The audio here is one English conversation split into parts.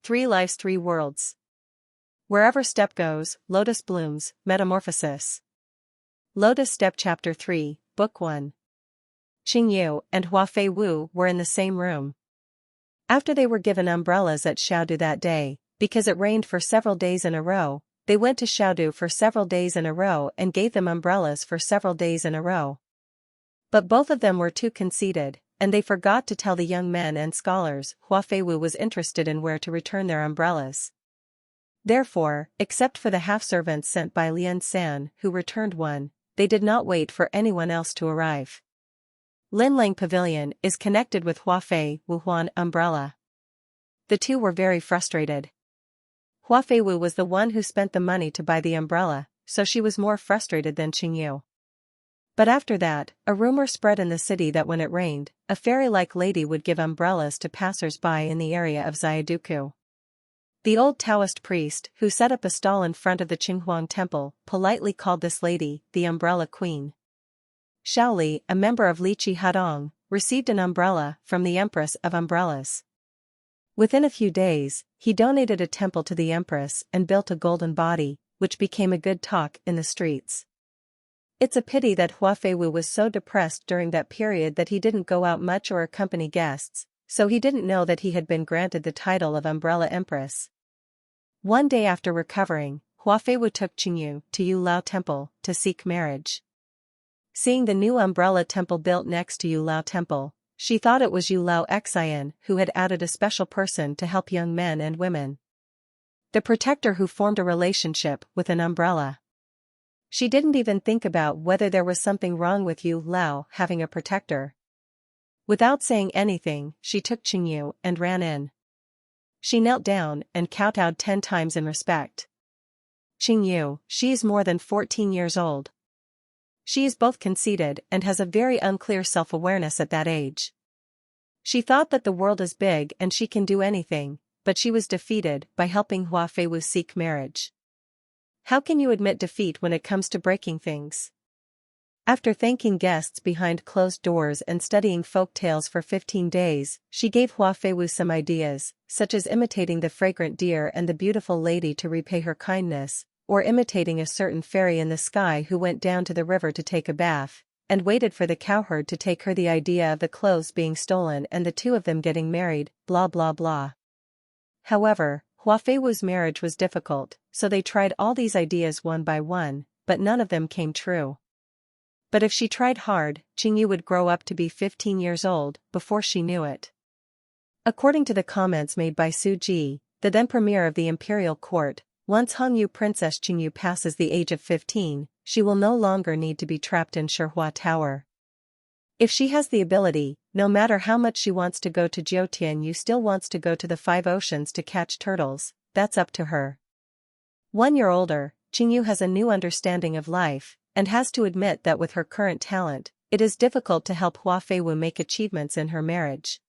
3 lives 3 worlds. Wherever step goes, Lotus blooms. Metamorphosis. Lotus Step Chapter 3, Book 1. Qingyu and Hua Fei Wu were in the same room. After they were given umbrellas at Xiaodu that day, because it rained for several days in a row, they went to Xiaodu for several days in a row and gave them umbrellas for several days in a row. But both of them were too conceited, and they forgot to tell the young men and scholars Hua Fei Wu was interested in where to return their umbrellas. Therefore, except for the half-servants sent by Lian San who returned one, they did not wait for anyone else to arrive. Linlang Pavilion is connected with Hua Fei Wu Huan umbrella. The two were very frustrated. Hua Fei Wu was the one who spent the money to buy the umbrella, so she was more frustrated than Qingyu. But after that, a rumor spread in the city that when it rained, a fairy-like lady would give umbrellas to passers-by in the area of Xiaoduku. The old Taoist priest who set up a stall in front of the Qinghuang temple politely called this lady the Umbrella Queen. Shaoli, a member of Liqi Hadong, received an umbrella from the Empress of Umbrellas. Within a few days, he donated a temple to the Empress and built a golden body, which became a good talk in the streets. It's a pity that Hua Fei Wu was so depressed during that period that he didn't go out much or accompany guests, so he didn't know that he had been granted the title of Umbrella Empress. One day after recovering, Hua Fei Wu took Qingyu to Yu Lao Temple to seek marriage. Seeing the new umbrella temple built next to Yu Lao Temple, she thought it was Yu Lao Xian who had added a special person to help young men and women. The protector who formed a relationship with an umbrella. She didn't even think about whether there was something wrong with Yu Lao having a protector. Without saying anything, she took Qingyu and ran in. She knelt down and kowtowed 10 times in respect. Qingyu, she is more than 14 years old. She is both conceited and has a very unclear self-awareness at that age. She thought that the world is big and she can do anything, but she was defeated by helping Hua Fei Wu seek marriage. How can you admit defeat when it comes to breaking things? After thanking guests behind closed doors and studying folk tales for 15 days, she gave Hua Fei Wu some ideas, such as imitating the fragrant deer and the beautiful lady to repay her kindness, or imitating a certain fairy in the sky who went down to the river to take a bath, and waited for the cowherd to take her the idea of the clothes being stolen and the two of them getting married, blah blah blah. However, Hua Fei Wu's marriage was difficult, so they tried all these ideas one by one, but none of them came true. But if she tried hard, Qingyu would grow up to be 15 years old before she knew it. According to the comments made by Su Ji, the then premier of the imperial court, once Hongyu Princess Qingyu passes the age of 15, she will no longer need to be trapped in Shihua Tower. If she has the ability, no matter how much she wants to go to Jiutian, still wants to go to the 5 oceans to catch turtles, that's up to her. 1 year older, Qingyu has a new understanding of life, and has to admit that with her current talent, it is difficult to help Hua Fei Wu make achievements in her marriage.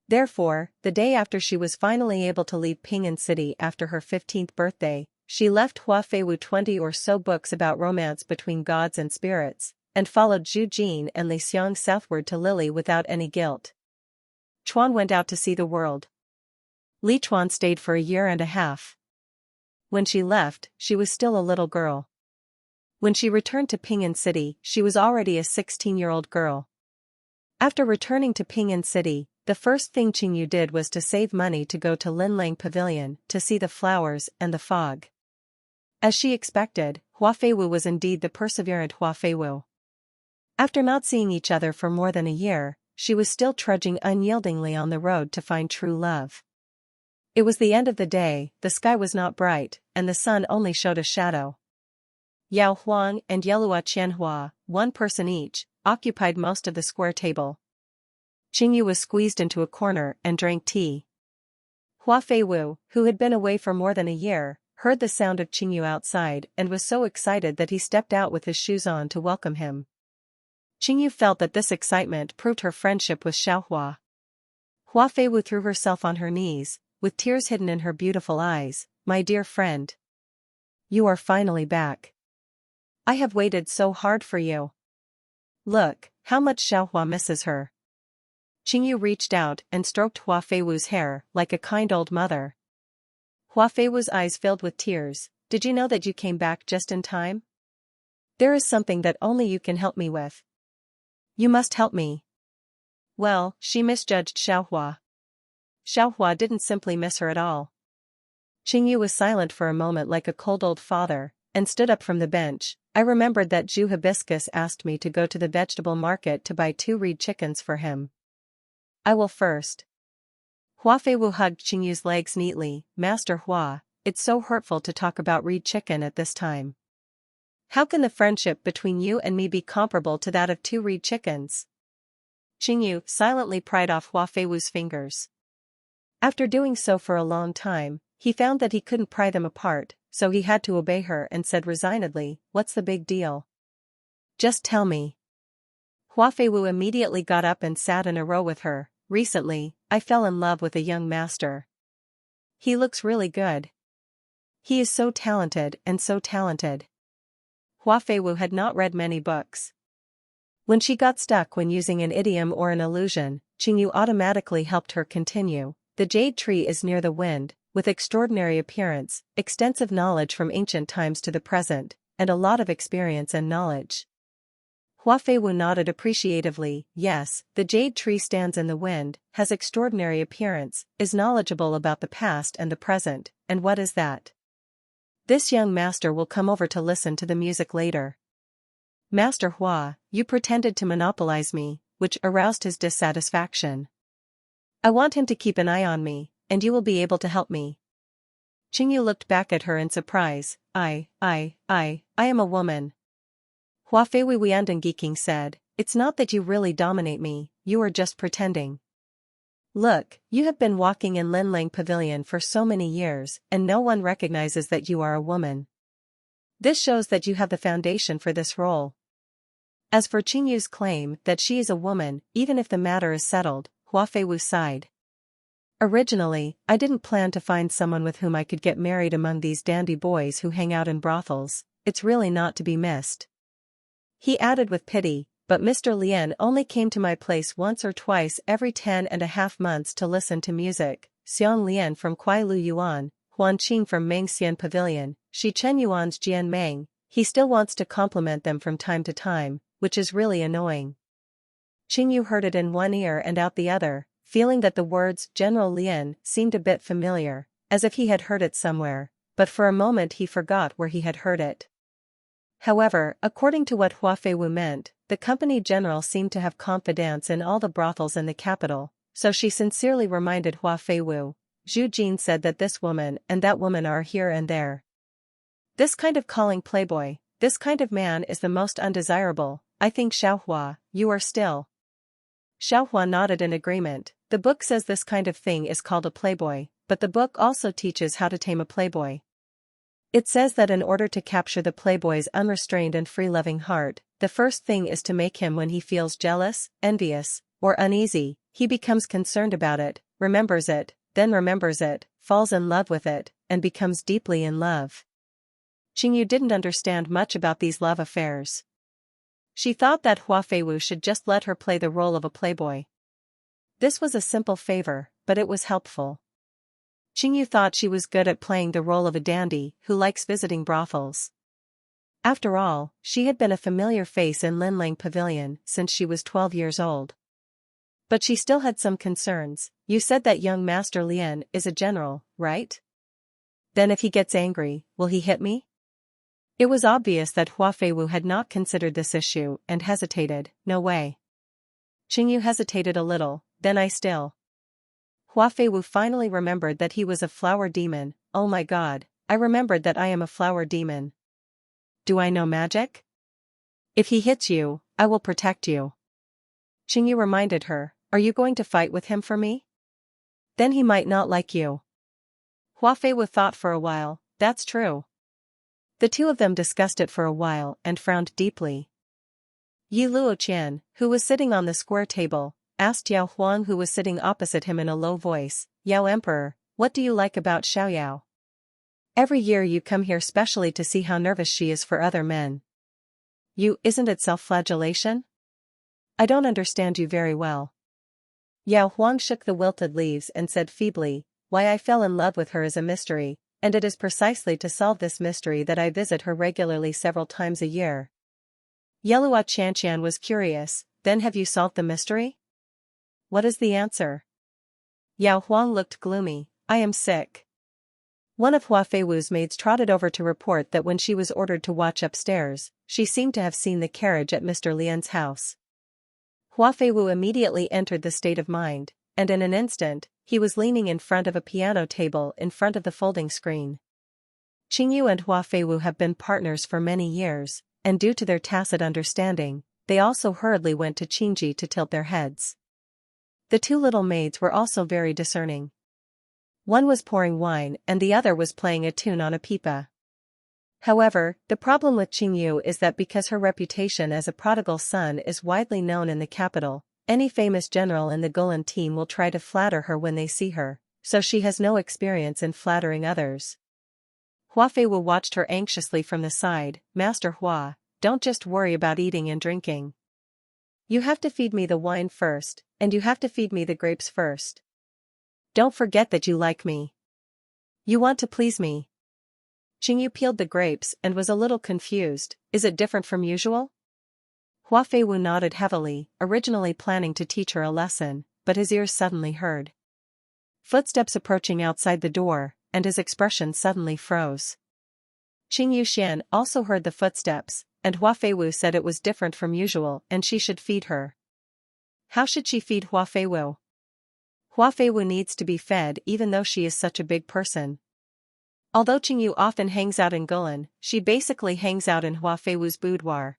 Therefore, the day after she was finally able to leave Ping'an City after her 15th birthday, she left Hua Fei Wu 20 or so books about romance between gods and spirits, and followed Zhu Jin and Li Xiang southward to Lily without any guilt. Chuan went out to see the world. Li Chuan stayed for a year and a half. When she left, she was still a little girl. When she returned to Ping'an City, she was already a 16-year-old girl. After returning to Ping'an City, the first thing Qingyu did was to save money to go to Linlang Pavilion to see the flowers and the fog. As she expected, Hua Fei Wu was indeed the perseverant Hua Fei Wu. After not seeing each other for more than a year, she was still trudging unyieldingly on the road to find true love. It was the end of the day, the sky was not bright, and the sun only showed a shadow. Yao Huang and Yelua Qianhua, 1 person each, occupied most of the square table. Qingyu was squeezed into a corner and drank tea. Hua Fei Wu, who had been away for more than a year, heard the sound of Qingyu outside and was so excited that he stepped out with his shoes on to welcome him. Qingyu felt that this excitement proved her friendship with Xiaohua. Hua Fei Wu threw herself on her knees, with tears hidden in her beautiful eyes. "My dear friend. You are finally back. I have waited so hard for you. Look, how much Xiaohua misses her." Qingyu reached out and stroked Hua Fei Wu's hair like a kind old mother. Hua Feiwu's eyes filled with tears. Did you know that you came back just in time? There is something that only you can help me with. You must help me. Well, she misjudged Xiaohua. Xiaohua didn't simply miss her at all. Qingyu was silent for a moment like a cold old father, and stood up from the bench. I remembered that Zhu Hibiscus asked me to go to the vegetable market to buy 2 reed chickens for him. I will first. Hua Feiwu hugged Qingyu's legs neatly. Master Hua, it's so hurtful to talk about reed chicken at this time. How can the friendship between you and me be comparable to that of 2 reed chickens? Qingyu silently pried off Hua Feiwu's fingers. After doing so for a long time, he found that he couldn't pry them apart, so he had to obey her and said resignedly, "What's the big deal? Just tell me." Hua Feiwu immediately got up and sat in a row with her. Recently, I fell in love with a young master. He looks really good. He is so talented and so talented. Hua Feiwu had not read many books. When she got stuck when using an idiom or an allusion, Qingyu automatically helped her continue. The jade tree is near the wind, with extraordinary appearance, extensive knowledge from ancient times to the present, and a lot of experience and knowledge. Hua Feiwu nodded appreciatively. Yes, the jade tree stands in the wind, has extraordinary appearance, is knowledgeable about the past and the present, and what is that? This young master will come over to listen to the music later. Master Hua, you pretended to monopolize me, which aroused his dissatisfaction. I want him to keep an eye on me, and you will be able to help me. Qingyu looked back at her in surprise. I am a woman. Hua Feiwu Wiandengiking said, it's not that you really dominate me, you are just pretending. Look, you have been walking in Linlang Pavilion for so many years, and no one recognizes that you are a woman. This shows that you have the foundation for this role. As for Qingyu's claim that she is a woman, even if the matter is settled, Hua Feiwu sighed. Originally, I didn't plan to find someone with whom I could get married among these dandy boys who hang out in brothels. It's really not to be missed. He added with pity, but Mr. Lian only came to my place once or twice every 10.5 months to listen to music. Xiang Lian from Kuailu Yuan, Huan Qing from Mengxian Pavilion, Shi Chen Yuan's Jian Meng, he still wants to compliment them from time to time, which is really annoying. Qingyu heard it in one ear and out the other, feeling that the words General Lian seemed a bit familiar, as if he had heard it somewhere, but for a moment he forgot where he had heard it. However, according to what Hua Feiwu meant, the company general seemed to have confidants in all the brothels in the capital, so she sincerely reminded Hua Feiwu. Zhu Jin said that this woman and that woman are here and there. This kind of calling playboy, this kind of man is the most undesirable. I think Xiaohua, you are still. Xiaohua nodded in agreement. The book says this kind of thing is called a playboy, but the book also teaches how to tame a playboy. It says that in order to capture the playboy's unrestrained and free-loving heart, the first thing is to make him when he feels jealous, envious, or uneasy, he becomes concerned about it, remembers it, then remembers it, falls in love with it, and becomes deeply in love. Qingyu didn't understand much about these love affairs. She thought that Hua Feiwu should just let her play the role of a playboy. This was a simple favor, but it was helpful. Qingyu thought she was good at playing the role of a dandy who likes visiting brothels. After all, she had been a familiar face in Linlang Pavilion since she was 12 years old. But she still had some concerns. You said that young Master Lian is a general, right? Then if he gets angry, will he hit me? It was obvious that Hua Feiwu had not considered this issue and hesitated. No way. Qingyu hesitated a little, then I still. Hua Feiwu finally remembered that he was a flower demon. Oh my god, I remembered that I am a flower demon. Do I know magic? If he hits you, I will protect you. Qingyu reminded her, are you going to fight with him for me? Then he might not like you. Hua Feiwu thought for a while, that's true. The two of them discussed it for a while and frowned deeply. Yi Luoqian, who was sitting on the square table, asked Yao Huang who was sitting opposite him in a low voice, Yao Emperor, what do you like about Xiaoyao? Every year you come here specially to see how nervous she is for other men. Isn't it self-flagellation? I don't understand you very well. Yao Huang shook the wilted leaves and said feebly, why I fell in love with her is a mystery, and it is precisely to solve this mystery that I visit her regularly several times a year. Yelua Chantian was curious, then have you solved the mystery? What is the answer? Yao Huang looked gloomy, I am sick. One of Hua Feiwu's maids trotted over to report that when she was ordered to watch upstairs, she seemed to have seen the carriage at Mr. Lian's house. Hua Feiwu immediately entered the state of mind, and in an instant, he was leaning in front of a piano table in front of the folding screen. Qingyu and Hua Feiwu have been partners for many years, and due to their tacit understanding, they also hurriedly went to Qingji to tilt their heads. The two little maids were also very discerning. One was pouring wine and the other was playing a tune on a pipa. However, the problem with Qingyu is that because her reputation as a prodigal son is widely known in the capital, any famous general in the Golan team will try to flatter her when they see her, so she has no experience in flattering others. Hua Feiwu watched her anxiously from the side. Master Hua, don't just worry about eating and drinking. You have to feed me the wine first, and you have to feed me the grapes first. Don't forget that you like me. You want to please me. Qingyu peeled the grapes and was a little confused. Is it different from usual? Hua Feiwu nodded heavily, originally planning to teach her a lesson, but his ears suddenly heard footsteps approaching outside the door, and his expression suddenly froze. Qingyu Xian also heard the footsteps, and Hua Feiwu said it was different from usual and she should feed her. How should she feed Hua Feiwu? Hua Feiwu needs to be fed even though she is such a big person. Although Qingyu often hangs out in Golan, she basically hangs out in Hua Feiwu's boudoir.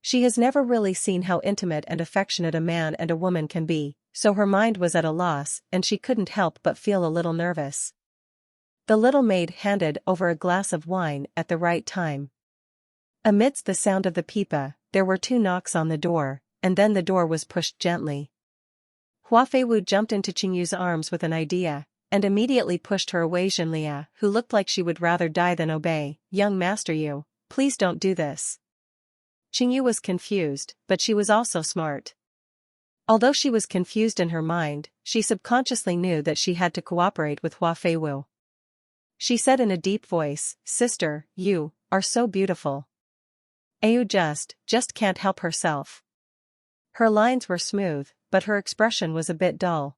She has never really seen how intimate and affectionate a man and a woman can be, so her mind was at a loss and she couldn't help but feel a little nervous. The little maid handed over a glass of wine at the right time. Amidst the sound of the pipa, there were 2 knocks on the door, and then the door was pushed gently. Hua Feiwu jumped into Qingyu's arms with an idea, and immediately pushed her away. Zhenlia, who looked like she would rather die than obey, young master you, please don't do this. Qingyu was confused, but she was also smart. Although she was confused in her mind, she subconsciously knew that she had to cooperate with Hua Feiwu. She said in a deep voice, Sister, you are so beautiful. Ayu just can't help herself. Her lines were smooth, but her expression was a bit dull.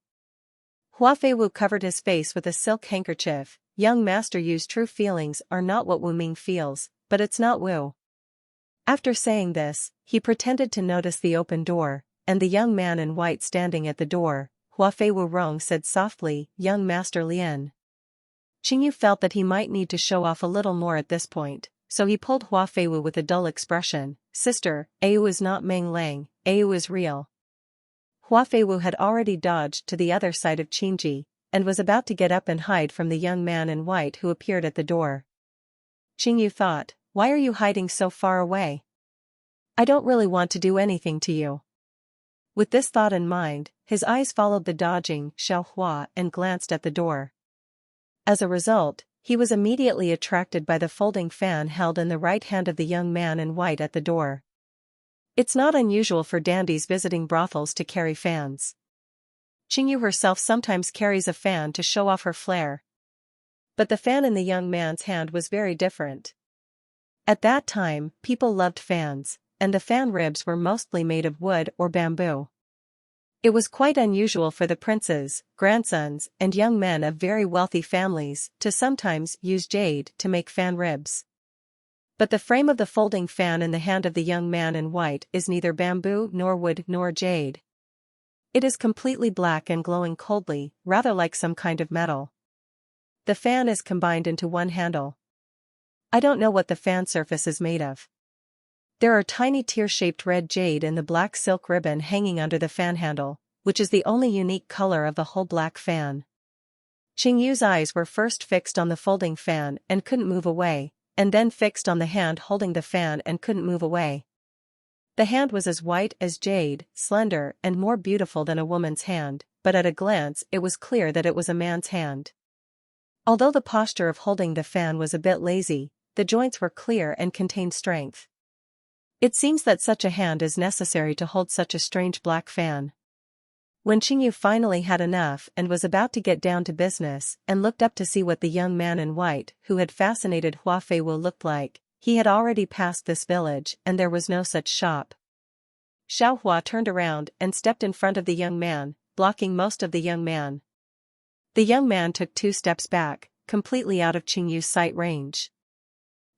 Hua Feiwu covered his face with a silk handkerchief. Young master Yu's true feelings are not what Wu Ming feels, but it's not Wu. After saying this, he pretended to notice the open door, and the young man in white standing at the door. Hua Feiwu Rong said softly, Young master Lian. Qingyu felt that he might need to show off a little more at this point, so he pulled Hua Feiwu with a dull expression. Sister, Ayu is not Meng Lang, Ayu is real. Hua Feiwu had already dodged to the other side of Qingji, and was about to get up and hide from the young man in white who appeared at the door. Qingyu thought, why are you hiding so far away? I don't really want to do anything to you. With this thought in mind, his eyes followed the dodging Xiao Hua and glanced at the door. As a result, he was immediately attracted by the folding fan held in the right hand of the young man in white at the door. It's not unusual for dandies visiting brothels to carry fans. Qingyu herself sometimes carries a fan to show off her flair. But the fan in the young man's hand was very different. At that time, people loved fans, and the fan ribs were mostly made of wood or bamboo. It was quite unusual for the princes, grandsons, and young men of very wealthy families to sometimes use jade to make fan ribs. But the frame of the folding fan in the hand of the young man in white is neither bamboo nor wood nor jade. It is completely black and glowing coldly, rather like some kind of metal. The fan is combined into one handle. I don't know what the fan surface is made of. There are tiny tear-shaped red jade in the black silk ribbon hanging under the fan handle, which is the only unique color of the whole black fan. Qingyu's eyes were first fixed on the folding fan and couldn't move away, and then fixed on the hand holding the fan and couldn't move away. The hand was as white as jade, slender and more beautiful than a woman's hand, but at a glance it was clear that it was a man's hand. Although the posture of holding the fan was a bit lazy, the joints were clear and contained strength. It seems that such a hand is necessary to hold such a strange black fan. When Qingyu finally had enough and was about to get down to business and looked up to see what the young man in white who had fascinated Hua Feiwu looked like, he had already passed this village and there was no such shop. Xiao Hua turned around and stepped in front of the young man, blocking most of the young man. The young man took 2 steps back, completely out of Qingyu's sight range.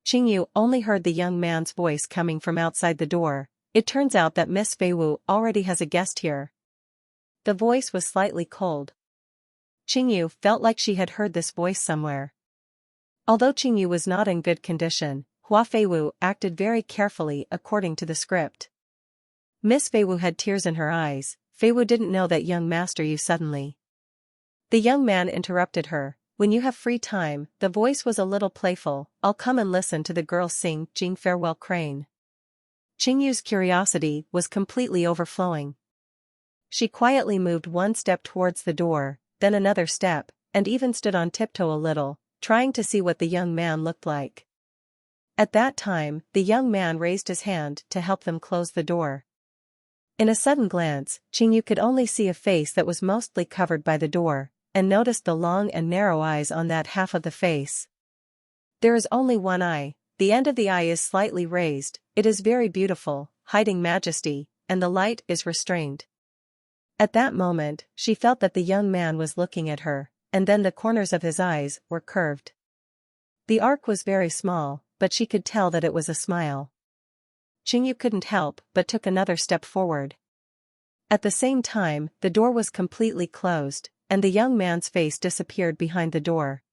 Qingyu only heard the young man's voice coming from outside the door. It turns out that Miss Feiwu already has a guest here. The voice was slightly cold. Qingyu felt like she had heard this voice somewhere. Although Qingyu was not in good condition, Hua Feiwu acted very carefully according to the script. Miss Feiwu had tears in her eyes. Feiwu didn't know that young master you suddenly. The young man interrupted her. When you have free time, the voice was a little playful. I'll come and listen to the girls sing Jing Farewell Crane. Qingyu's curiosity was completely overflowing. She quietly moved 1 step towards the door, then another step, and even stood on tiptoe a little, trying to see what the young man looked like. At that time, the young man raised his hand to help them close the door. In a sudden glance, Qingyu could only see a face that was mostly covered by the door, and noticed the long and narrow eyes on that half of the face. There is only one eye, the end of the eye is slightly raised, it is very beautiful, hiding majesty, and the light is restrained. At that moment, she felt that the young man was looking at her, and then the corners of his eyes were curved. The arc was very small, but she could tell that it was a smile. Qingyu couldn't help but took another step forward. At the same time, the door was completely closed, and the young man's face disappeared behind the door.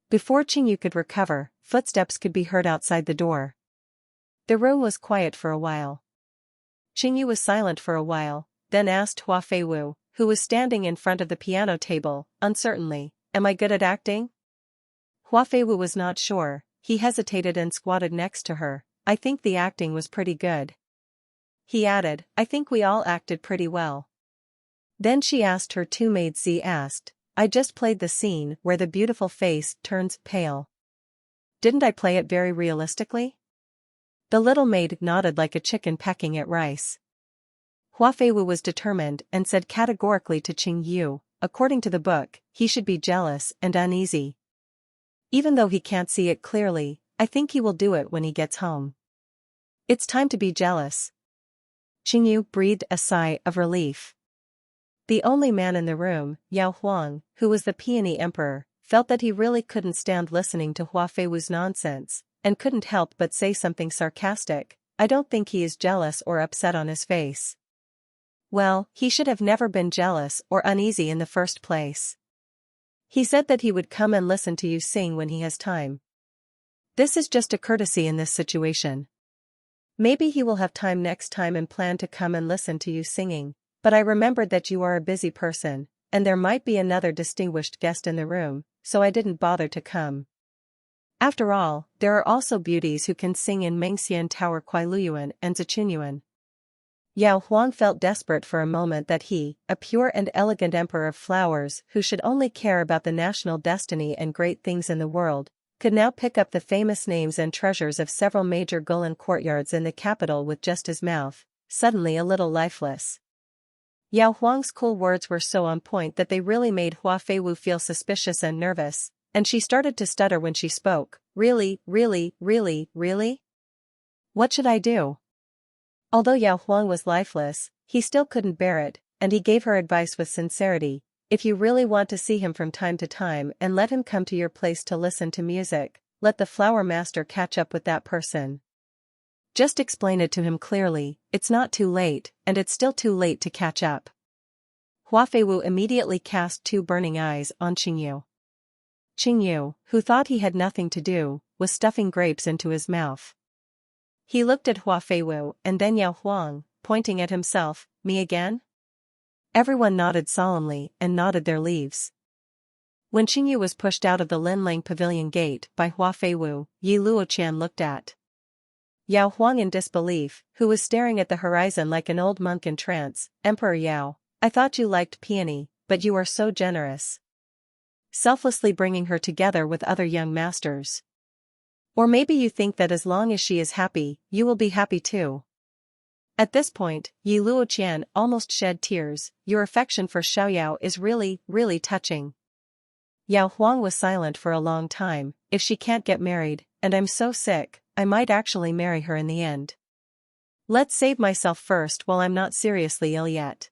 Before Qingyu could recover, footsteps could be heard outside the door. The room was quiet for a while. Qingyu was silent for a while, then asked Hua Feiwu, who was standing in front of the piano table, uncertainly, "Am I good at acting?" Hua Feiwu was not sure. He hesitated and squatted next to her. "I think the acting was pretty good." He added, "I think we all acted pretty well." Then she asked her 2 maids. Z asked, "I just played the scene where the beautiful face turns pale. Didn't I play it very realistically?" The little maid nodded like a chicken pecking at rice. Hua Feiwu was determined and said categorically to Qingyu, according to the book, he should be jealous and uneasy. Even though he can't see it clearly, I think he will do it when he gets home. It's time to be jealous. Qingyu breathed a sigh of relief. The only man in the room, Yao Huang, who was the peony emperor, felt that he really couldn't stand listening to Hua Feiwu's nonsense, and couldn't help but say something sarcastic. "I don't think he is jealous or upset on his face." Well, he should have never been jealous or uneasy in the first place. He said that he would come and listen to you sing when he has time. This is just a courtesy in this situation. Maybe he will have time next time and plan to come and listen to you singing, but I remembered that you are a busy person, and there might be another distinguished guest in the room, so I didn't bother to come. After all, there are also beauties who can sing in Mengxian Tower Kuailuyuan and Zichunyuan. Yao Huang felt desperate for a moment that he, a pure and elegant emperor of flowers who should only care about the national destiny and great things in the world, could now pick up the famous names and treasures of several major Gulan courtyards in the capital with just his mouth, suddenly a little lifeless. Yao Huang's cool words were so on point that they really made Hua Feiwu feel suspicious and nervous, and she started to stutter when she spoke. Really? What should I do?" Although Yao Huang was lifeless, he still couldn't bear it, and he gave her advice with sincerity. "If you really want to see him from time to time and let him come to your place to listen to music, let the flower master catch up with that person. Just explain it to him clearly, it's not too late, and it's still too late to catch up." Hua Feiwu immediately cast 2 burning eyes on Qingyu. Qingyu, who thought he had nothing to do, was stuffing grapes into his mouth. He looked at Hua Feiwu and then Yao Huang, pointing at himself. "Me again?" Everyone nodded solemnly and nodded their leaves. When Qingyu was pushed out of the Linlang pavilion gate by Hua Feiwu, Yi Luoqian looked at Yao Huang in disbelief, who was staring at the horizon like an old monk in trance. "Emperor Yao, I thought you liked peony, but you are so generous. Selflessly bringing her together with other young masters. Or maybe you think that as long as she is happy, you will be happy too." At this point, Yi Luoqian almost shed tears. Your affection for Xiaoyao is really, really touching. Yao Huang was silent for a long time. If she can't get married, and I'm so sick, I might actually marry her in the end. Let's save myself first while I'm not seriously ill yet.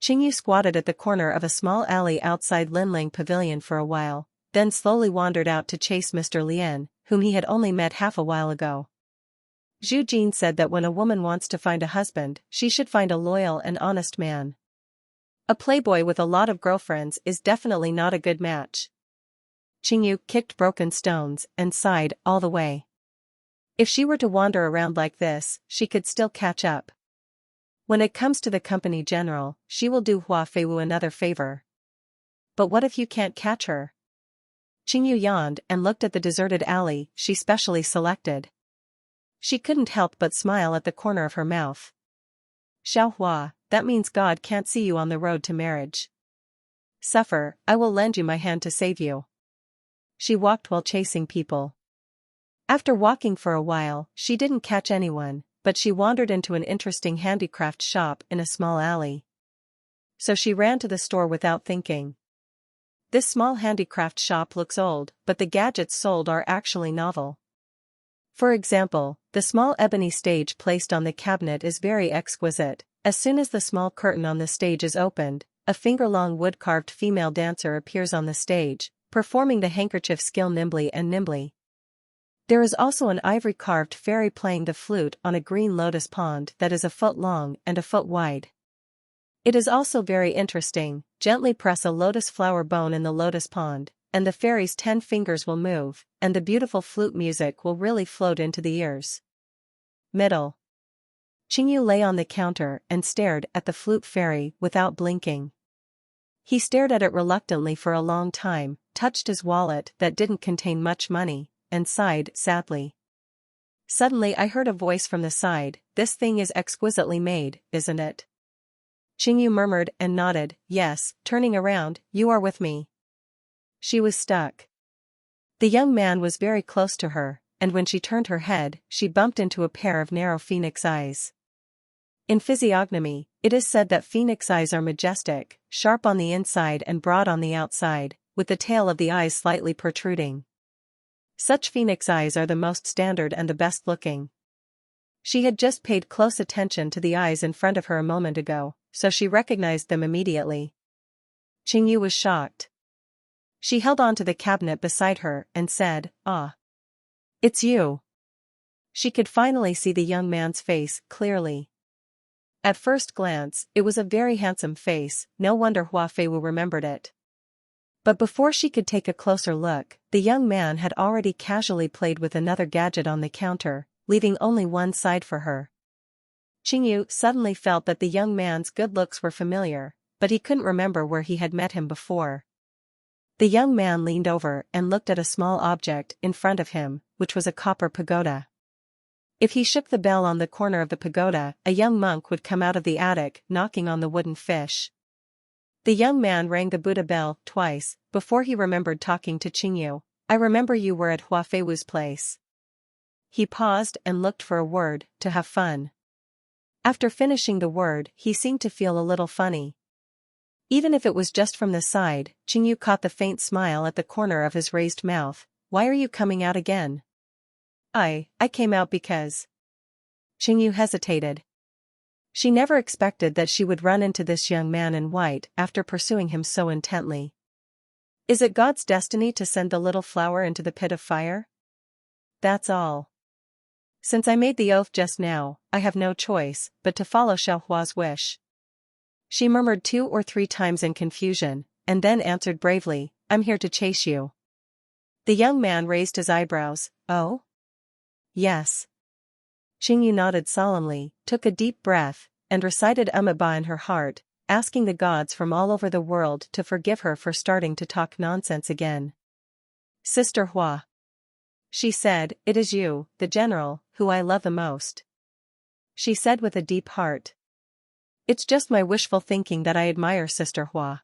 Qingyu squatted at the corner of a small alley outside Linling Pavilion for a while, then slowly wandered out to chase Mr. Lian, whom he had only met half a while ago. Zhu Jin said that when a woman wants to find a husband, she should find a loyal and honest man. A playboy with a lot of girlfriends is definitely not a good match. Qingyu kicked broken stones and sighed all the way. If she were to wander around like this, she could still catch up. When it comes to the company general, she will do Hua Feiwu another favor. But what if you can't catch her? Qingyu yawned and looked at the deserted alley she specially selected. She couldn't help but smile at the corner of her mouth. Xiao Hua, that means God can't see you on the road to marriage. Suffer, I will lend you my hand to save you. She walked while chasing people. After walking for a while, she didn't catch anyone, but she wandered into an interesting handicraft shop in a small alley. So she ran to the store without thinking. This small handicraft shop looks old, but the gadgets sold are actually novel. For example, the small ebony stage placed on the cabinet is very exquisite. As soon as the small curtain on the stage is opened, a finger-long wood-carved female dancer appears on the stage, performing the handkerchief skill nimbly and nimbly. There is also an ivory-carved fairy playing the flute on a green lotus pond that is a foot long and a foot wide. It is also very interesting. Gently press a lotus flower bone in the lotus pond, and the fairy's 10 fingers will move, and the beautiful flute music will really float into the ears. Middle. Qingyu lay on the counter and stared at the flute fairy without blinking. He stared at it reluctantly for a long time, touched his wallet that didn't contain much money, and sighed sadly. Suddenly I heard a voice from the side, "This thing is exquisitely made, isn't it?" Qingyu murmured and nodded, "Yes." Turning around, "You are with me." She was stuck. The young man was very close to her, and when she turned her head, she bumped into a pair of narrow phoenix eyes. In physiognomy, it is said that phoenix eyes are majestic, sharp on the inside and broad on the outside, with the tail of the eyes slightly protruding. Such phoenix eyes are the most standard and the best looking. She had just paid close attention to the eyes in front of her a moment ago, so she recognized them immediately. Qingyu was shocked. She held on to the cabinet beside her and said, "Ah. It's you." She could finally see the young man's face clearly. At first glance, it was a very handsome face, no wonder Hua Feiwu remembered it. But before she could take a closer look, the young man had already casually played with another gadget on the counter, leaving only one side for her. Qingyu suddenly felt that the young man's good looks were familiar, but he couldn't remember where he had met him before. The young man leaned over and looked at a small object in front of him, which was a copper pagoda. If he shook the bell on the corner of the pagoda, a young monk would come out of the attic, knocking on the wooden fish. The young man rang the Buddha bell twice, before he remembered talking to Qingyu. "I remember you were at Hua Feiwu's place." He paused and looked for a word, "to have fun." After finishing the word, he seemed to feel a little funny. Even if it was just from the side, Qingyu caught the faint smile at the corner of his raised mouth. "Why are you coming out again?" I came out because..." Qingyu hesitated. She never expected that she would run into this young man in white after pursuing him so intently. Is it God's destiny to send the little flower into the pit of fire? That's all. Since I made the oath just now, I have no choice but to follow Xiao Hua's wish. She murmured 2 or 3 times in confusion, and then answered bravely, "I'm here to chase you." The young man raised his eyebrows. "Oh? Yes." Qingyu nodded solemnly, took a deep breath, and recited Amiba in her heart, asking the gods from all over the world to forgive her for starting to talk nonsense again. "Sister Hua," she said, "it is you, the general, who I love the most." She said with a deep heart. "It's just my wishful thinking that I admire Sister Hua.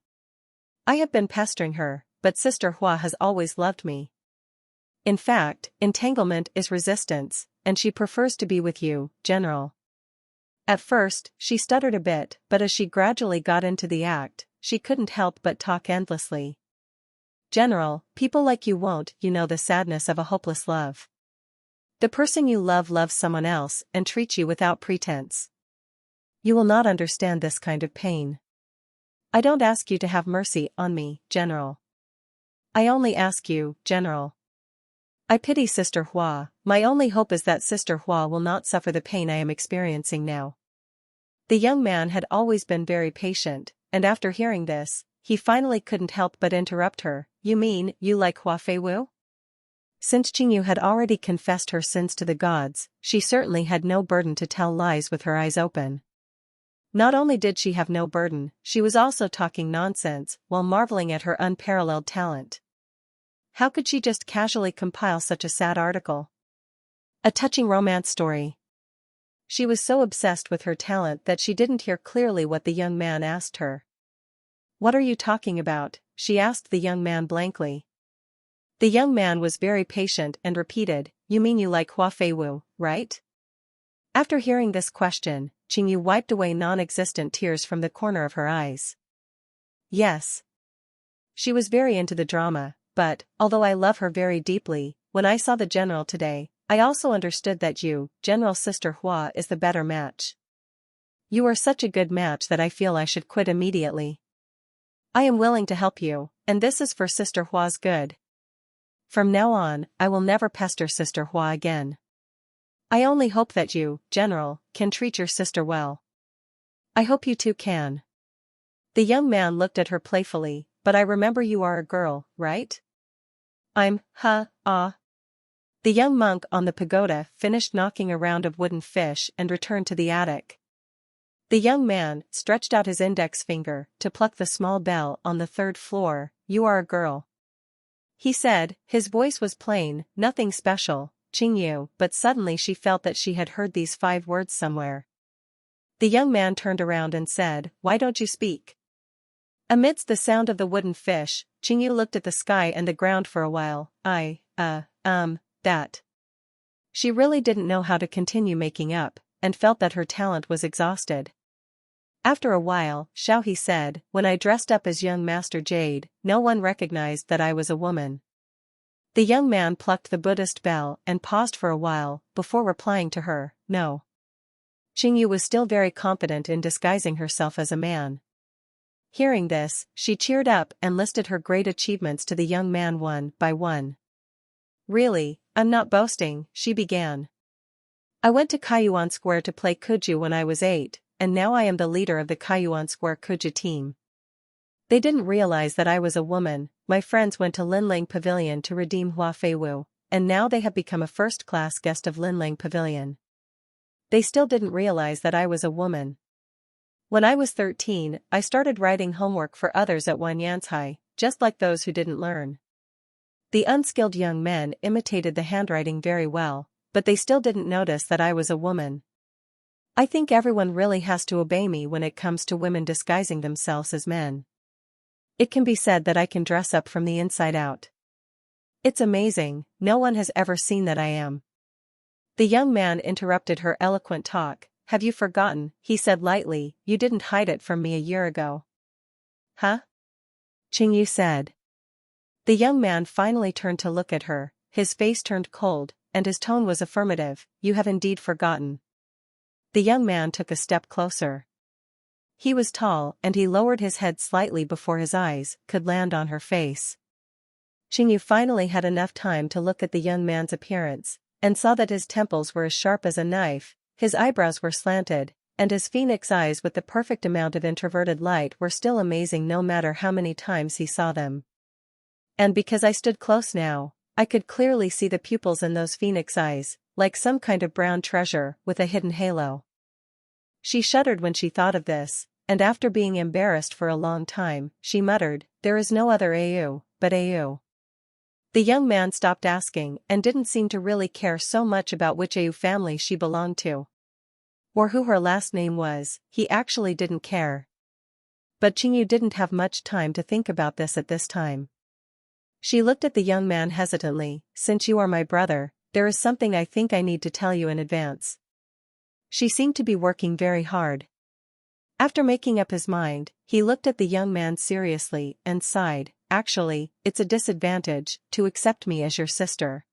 I have been pestering her, but Sister Hua has always loved me. In fact, entanglement is resistance, and she prefers to be with you, General." At first, she stuttered a bit, but as she gradually got into the act, she couldn't help but talk endlessly. General, people like you won't, the sadness of a hopeless love. The person you love loves someone else and treats you without pretense. You will not understand this kind of pain. I don't ask you to have mercy on me, General. I only ask you, General. I pity Sister Hua. My only hope is that Sister Hua will not suffer the pain I am experiencing now. The young man had always been very patient, and after hearing this, he finally couldn't help but interrupt her. You mean, you like Hua Feiwu? Since Qingyu had already confessed her sins to the gods, she certainly had no burden to tell lies with her eyes open. Not only did she have no burden, she was also talking nonsense while marveling at her unparalleled talent. How could she just casually compile such a sad article? A touching romance story. She was so obsessed with her talent that she didn't hear clearly what the young man asked her. What are you talking about? She asked the young man blankly. The young man was very patient and repeated, you mean you like Hua Feiwu, right? After hearing this question, Qingyu wiped away non-existent tears from the corner of her eyes. Yes. She was very into the drama, but, although I love her very deeply, when I saw the general today, I also understood that you, General Sister Hua, is the better match. You are such a good match that I feel I should quit immediately. I am willing to help you, and this is for Sister Hua's good. From now on, I will never pester Sister Hua again. I only hope that you, General, can treat your sister well. I hope you too can. The young man looked at her playfully, but I remember you are a girl, right? The young monk on the pagoda finished knocking a round of wooden fish and returned to the attic. The young man stretched out his index finger to pluck the small bell on the third floor. You are a girl, he said. His voice was plain, nothing special, Qingyu, but suddenly she felt that she had heard these 5 words somewhere. The young man turned around and said, why don't you speak? Amidst the sound of the wooden fish, Qingyu looked at the sky and the ground for a while. That. She really didn't know how to continue making up, and felt that her talent was exhausted. After a while, Xiaohe said, when I dressed up as young Master Jade, no one recognized that I was a woman. The young man plucked the Buddhist bell and paused for a while, before replying to her, no. Qingyu was still very confident in disguising herself as a man. Hearing this, she cheered up and listed her great achievements to the young man one by one. Really, I'm not boasting, she began. I went to Kaiyuan Square to play Kuju when I was 8, and now I am the leader of the Kaiyuan Square Kuju team. They didn't realize that I was a woman. My friends went to Linlang Pavilion to redeem Hua Feiwu, and now they have become a first-class guest of Linlang Pavilion. They still didn't realize that I was a woman. When I was 13, I started writing homework for others at Wanyansai, just like those who didn't learn. The unskilled young men imitated the handwriting very well, but they still didn't notice that I was a woman. I think everyone really has to obey me when it comes to women disguising themselves as men. It can be said that I can dress up from the inside out. It's amazing, no one has ever seen that I am. The young man interrupted her eloquent talk. Have you forgotten, he said lightly, you didn't hide it from me a year ago. Huh? Qingyu said. The young man finally turned to look at her, his face turned cold, and his tone was affirmative, you have indeed forgotten. The young man took a step closer. He was tall and he lowered his head slightly before his eyes could land on her face. Qingyu finally had enough time to look at the young man's appearance, and saw that his temples were as sharp as a knife, his eyebrows were slanted, and his phoenix eyes with the perfect amount of introverted light were still amazing no matter how many times he saw them. And because I stood close now, I could clearly see the pupils in those phoenix eyes, like some kind of brown treasure with a hidden halo. She shuddered when she thought of this, and after being embarrassed for a long time, she muttered, there is no other Au, but Au. The young man stopped asking and didn't seem to really care so much about which Au family she belonged to. Or who her last name was, he actually didn't care. But Qingyu didn't have much time to think about this at this time. She looked at the young man hesitantly, since you are my brother, there is something I think I need to tell you in advance. She seemed to be working very hard. After making up his mind, he looked at the young man seriously and sighed, "Actually, it's a disadvantage to accept me as your sister."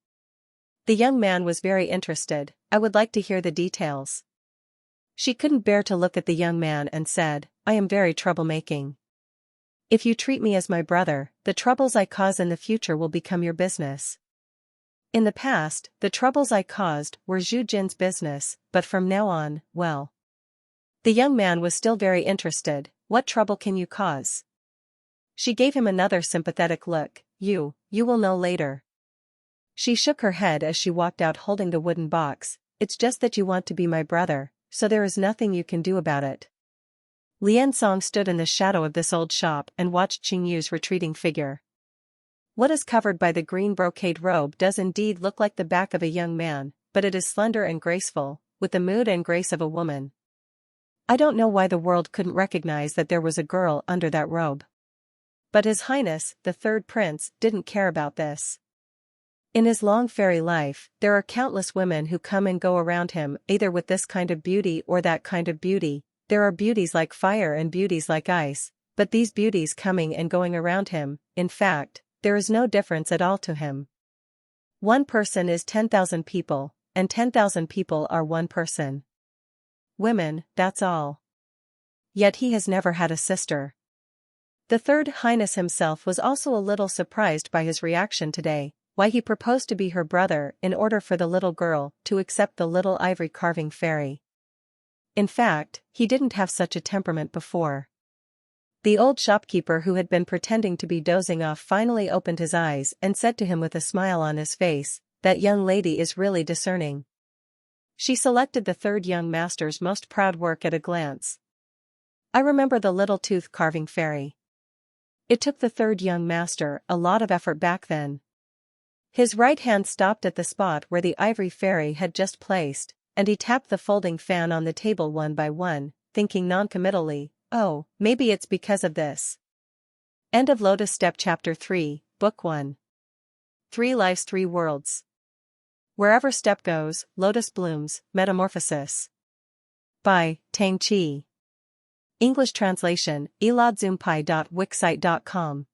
The young man was very interested. "I would like to hear the details." She couldn't bear to look at the young man and said, "I am very troublemaking. If you treat me as my brother, the troubles I cause in the future will become your business. In the past, the troubles I caused were Zhu Jin's business, but from now on, well." The young man was still very interested. "What trouble can you cause?" She gave him another sympathetic look. You will know later." She shook her head as she walked out holding the wooden box. "It's just that you want to be my brother, so there is nothing you can do about it." Lian Song stood in the shadow of this old shop and watched Qing Yu's retreating figure. What is covered by the green brocade robe does indeed look like the back of a young man, but it is slender and graceful, with the mood and grace of a woman. I don't know why the world couldn't recognize that there was a girl under that robe. But His Highness, the third prince, didn't care about this. In his long fairy life, there are countless women who come and go around him, either with this kind of beauty or that kind of beauty. There are beauties like fire and beauties like ice, but these beauties coming and going around him, in fact, there is no difference at all to him. One person is 10,000 people, and 10,000 people are one person. Women, that's all. Yet he has never had a sister. The third highness himself was also a little surprised by his reaction today, why he proposed to be her brother in order for the little girl to accept the little ivory carving fairy. In fact, he didn't have such a temperament before. The old shopkeeper who had been pretending to be dozing off finally opened his eyes and said to him with a smile on his face, "That young lady is really discerning." She selected the third young master's most proud work at a glance. I remember the little tooth carving fairy. It took the third young master a lot of effort back then. His right hand stopped at the spot where the ivory fairy had just placed, and he tapped the folding fan on the table one by one, thinking noncommittally, "Oh, maybe it's because of this." End of Lotus Step Chapter 3, Book 1. 3 Lives 3 Worlds. Wherever step goes, Lotus blooms. Metamorphosis. By Tangqi. English translation, eladzumpai.wixsite.com.